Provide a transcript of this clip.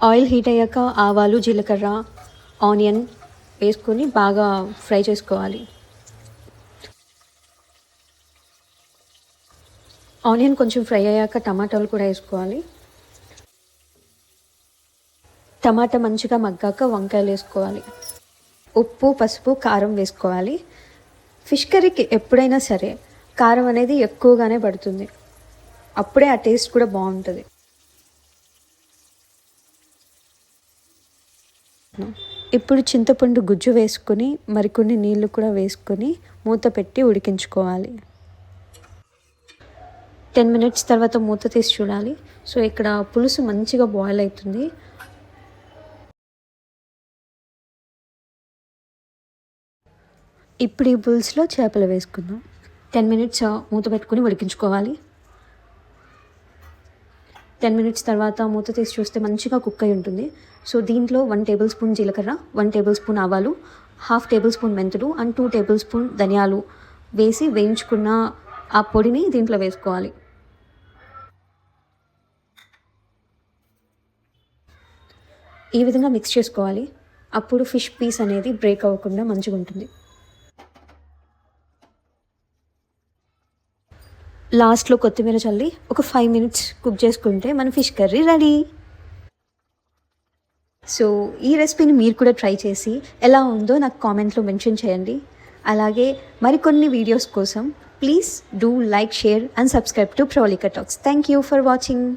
Oil heat అయ్యాక ఆవాలు, జీలకర్ర, ఆనియన్ వేసుకొని బాగా ఫ్రై చేసుకోవాలి. ఆనియన్ కొంచెం ఫ్రై అయ్యాక టమాటాలు కూడా వేసుకోవాలి. టమాటా మంచిగా మగ్గాక వంకాయలు వేసుకోవాలి. ఉప్పు, పసుపు, కారం వేసుకోవాలి. ఫిష్ కర్రీకి ఎప్పుడైనా సరే కారం అనేది ఎక్కువగానే పడుతుంది, అప్పుడే ఆ టేస్ట్ కూడా బాగుంటుంది. ఇప్పుడు చింతపండు గుజ్జు వేసుకొని మరికొన్ని నీళ్ళు కూడా వేసుకొని మూత పెట్టి ఉడికించుకోవాలి. 10 minutes తర్వాత మూత తీసి చూడాలి. సో ఇక్కడ పులుసు మంచిగా బాయిల్ అవుతుంది. ఇప్పుడు ఈ పులుసులో చేపలు వేసుకుందాం. 10 minutes మూత పెట్టుకుని ఉడికించుకోవాలి. 10 minutes తర్వాత మూత తీసి చూస్తే మంచిగా కుక్ అయి ఉంటుంది. సో దీంట్లో 1 tablespoon జీలకర్ర, 1 tablespoon ఆవాలు, 1/2 tablespoon మెంతులు అండ్ 2 tablespoon ధనియాలు వేసి వేయించుకున్న ఆ పొడిని దీంట్లో వేసుకోవాలి. ఈ విధంగా మిక్స్ చేసుకోవాలి. అప్పుడు ఫిష్ పీస్ అనేది బ్రేక్ అవ్వకుండా మంచిగా ఉంటుంది. లాస్ట్లో కొత్తిమీర చల్లి ఒక 5 minutes కుక్ చేసుకుంటే మన ఫిష్ కర్రీ రెడీ. సో ఈ రెసిపీని మీరు కూడా ట్రై చేసి ఎలా ఉందో నాకు కామెంట్లో మెన్షన్ చేయండి. అలాగే మరికొన్ని వీడియోస్ కోసం please do like, share and subscribe to Pravalika talks. Thank you for watching.